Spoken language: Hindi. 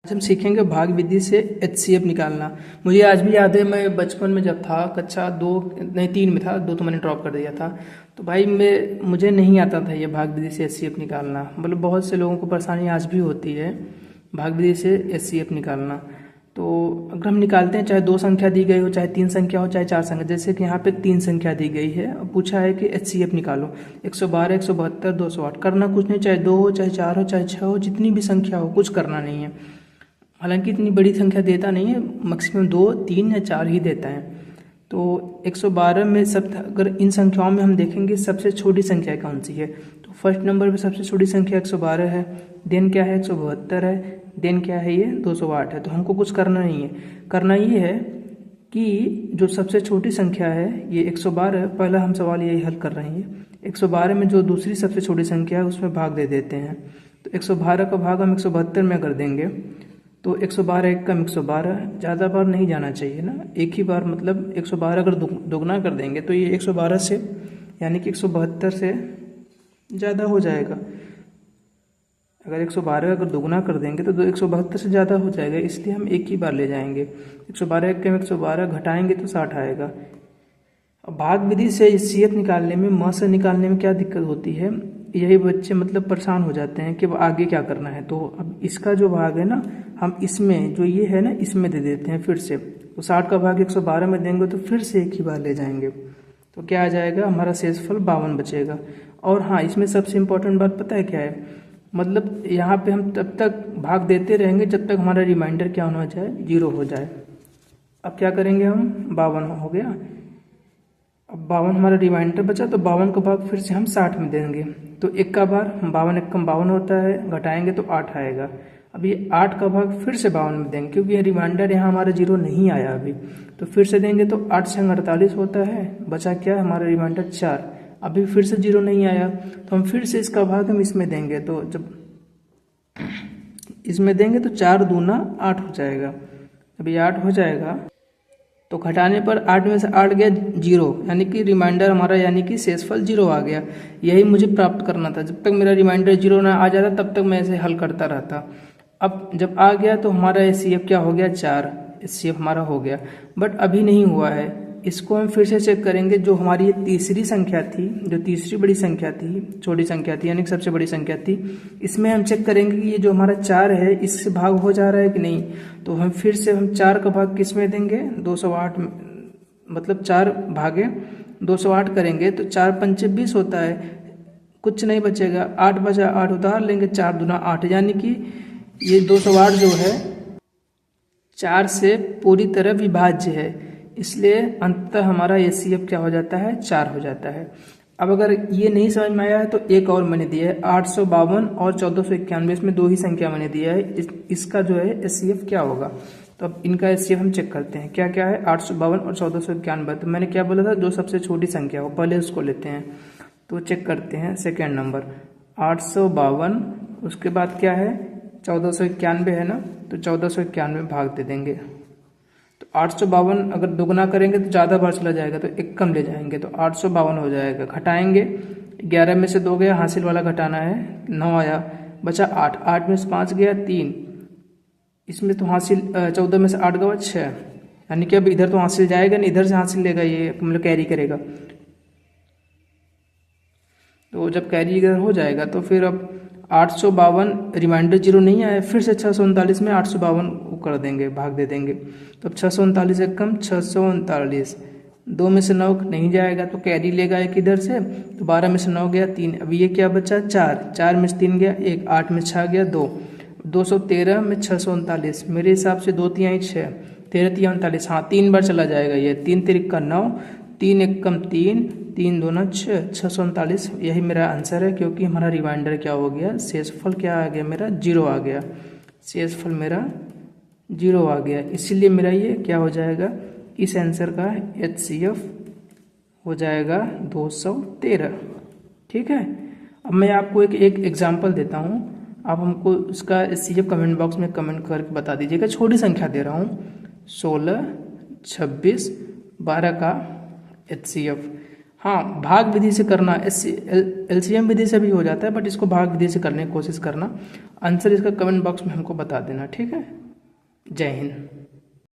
आज हम सीखेंगे भाग विधि से HCF निकालना। मुझे आज भी याद है, मैं बचपन में जब था कक्षा 2 नहीं 3 में था, 2 तो मैंने ड्रॉप कर दिया था। तो भाई मुझे नहीं आता था ये भाग विधि से HCF निकालना। मतलब बहुत से लोगों को परेशानी आज भी होती है भाग विधि से HCF निकालना। तो अगर हम निकालते हैं, चाहे 2 संख्या दी गई हो, चाहे 3 संख्या हो, चाहे 4 संख्या, जैसे कि यहाँ पे 3 संख्या दी गई है और पूछा है कि HCF निकालो 112, 172, 208। करना कुछ नहीं, चाहे 2 हो, चाहे 4 हो, चाहे 6 हो, जितनी भी संख्या हो, कुछ करना नहीं है। हालांकि इतनी बड़ी संख्या देता नहीं है, मैक्सिमम 2, 3 या 4 ही देता है। तो 112 में अगर इन संख्याओं में हम देखेंगे सबसे छोटी संख्या कौन सी है, तो फर्स्ट नंबर पे सबसे छोटी संख्या 112 है। देन क्या है, 172 है। देन क्या है, ये 208 है। तो हमको कुछ करना नहीं है। करना ये है कि जो सबसे छोटी संख्या है ये 112, पहला हम सवाल यही हल कर रहे हैं। 112 में जो दूसरी सबसे छोटी संख्या है उसमें भाग दे देते हैं। तो 112 का भाग हम 172 में कर देंगे। तो 112 एक कम 112, ज़्यादा बार नहीं जाना चाहिए ना, एक ही बार। मतलब 112 अगर दोगुना कर देंगे तो ये 112 से यानी कि 172 से ज़्यादा हो जाएगा। अगर 112 अगर दोगुना कर देंगे तो 172 से ज़्यादा हो जाएगा, इसलिए हम एक ही बार ले जाएंगे। 112 एक कम 112 घटाएंगे तो 60 आएगा। अब भाग विधि से HCF निकालने में, म से निकालने में क्या दिक्कत होती है, यही बच्चे मतलब परेशान हो जाते हैं कि आगे क्या करना है। तो अब इसका जो भाग है ना, हम इसमें जो ये है ना, इसमें दे देते हैं फिर से। तो 60 का भाग 112 में देंगे तो फिर से एक ही बार ले जाएंगे। तो क्या आ जाएगा, हमारा शेषफल 52 बचेगा। और हाँ, इसमें सबसे इम्पोर्टेंट बात पता है क्या है, मतलब यहाँ पे हम तब तक भाग देते रहेंगे जब तक हमारा रिमाइंडर क्या होना जाए, 0 हो जाए। अब क्या करेंगे हम, 52 हो गया। अब 52 हमारा रिमाइंडर बचा, तो 52 का भाग फिर से हम 60 में देंगे। तो 1 का बार 52 एक कम 52 होता है, घटाएंगे तो 8 आएगा। अब ये 8 का भाग फिर से 52 में देंगे, क्योंकि ये रिमाइंडर यहाँ हमारा 0 नहीं आया अभी। तो फिर से देंगे तो 8 से 48 होता है, बचा क्या हमारा रिमाइंडर 4। अभी फिर से 0 नहीं आया, तो हम फिर से इसका भाग हम इसमें देंगे। तो जब इसमें देंगे तो 4 दूना 8 हो जाएगा। अभी 8 हो जाएगा, तो घटाने पर 8 में से 8 गया 0, यानी कि रिमाइंडर हमारा यानी कि शेषफल 0 आ गया। यही मुझे प्राप्त करना था। जब तक मेरा रिमाइंडर 0 ना आ जाता तब तक मैं ऐसे हल करता रहता। अब जब आ गया तो हमारा HCF क्या हो गया, 4 HCF हमारा हो गया। बट अभी नहीं हुआ है, इसको हम फिर से चेक करेंगे। जो हमारी ये तीसरी संख्या थी, जो तीसरी बड़ी संख्या थी, छोटी संख्या थी यानी कि सबसे बड़ी संख्या थी, इसमें हम चेक करेंगे कि ये जो हमारा 4 है इससे भाग हो जा रहा है कि नहीं। तो हम फिर से 4 का भाग किस में देंगे, 208 मतलब 4 भागे 208 करेंगे तो 4 पंचे 20 होता है, कुछ नहीं बचेगा। 8 बचा, 8 उतार लेंगे, 4 दूना 8, यानी कि ये 208 जो है 4 से पूरी तरह विभाज्य है, इसलिए अंततः हमारा HCF क्या हो जाता है, 4 हो जाता है। अब अगर ये नहीं समझ में आया है तो एक और मैंने दिया है, 852 और 1491, इसमें 2 ही संख्या मैंने दिया है। इसका जो है HCF क्या होगा, तो अब इनका HCF हम चेक करते हैं। क्या क्या है, 852 और 1491। तो मैंने क्या बोला था, जो सबसे छोटी संख्या हो पहले उसको लेते हैं। तो चेक करते हैं सेकेंड नंबर 852, उसके बाद क्या है 1491 है ना, तो 1491 भाग दे देंगे। तो 852 अगर दोगुना करेंगे तो ज़्यादा बार चला जाएगा, तो एक कम ले जाएंगे, तो 852 हो जाएगा। घटाएंगे, 11 में से 2 गया, हासिल वाला घटाना है, 9 आया, बचा 8, 8 में से 5 गया 3, इसमें तो हासिल 14 में से 8 गया 6, यानी कि अब इधर तो हासिल जाएगा नहीं, इधर से हासिल लेगा, ये मतलब कैरी करेगा। तो जब कैरी इधर हो जाएगा तो फिर अब 852 रिमाइंडर 0 नहीं आया, फिर से 639 में 852 कर देंगे, भाग दे देंगे। तो अब 639 एक कम 639, 2 में से 9 नहीं जाएगा तो कैरी लेगा एक इधर से, तो 12 में से 9 गया 3, अब ये क्या बचा 4, 4 में से 3 गया 1, 8 में 6 गया 2, 213 में 639, मेरे हिसाब से 2 तिहाई 6, 13 तिहाई 39, हाँ 3 बार चला जाएगा ये, 3 तिरिक 9, 3 एक कम 3, 3 दूना 6, 639, यही मेरा आंसर है। क्योंकि हमारा रिमाइंडर क्या हो गया, शेषफल क्या आ गया मेरा, 0 आ गया, शेषफल मेरा 0 आ गया, इसीलिए मेरा ये क्या हो जाएगा, इस आंसर का HCF हो जाएगा 213। ठीक है, अब मैं आपको एक एग्जाम्पल देता हूँ, आप हमको इसका HCF कमेंट बॉक्स में कमेंट करके बता दीजिएगा। छोटी संख्या दे रहा हूँ, 16, 26, 12 का HCF। हाँ, भाग विधि से करना, LCM विधि से भी हो जाता है, बट इसको भाग विधि से करने की कोशिश करना। आंसर इसका कमेंट बॉक्स में हमको बता देना, ठीक है। जय हिंद।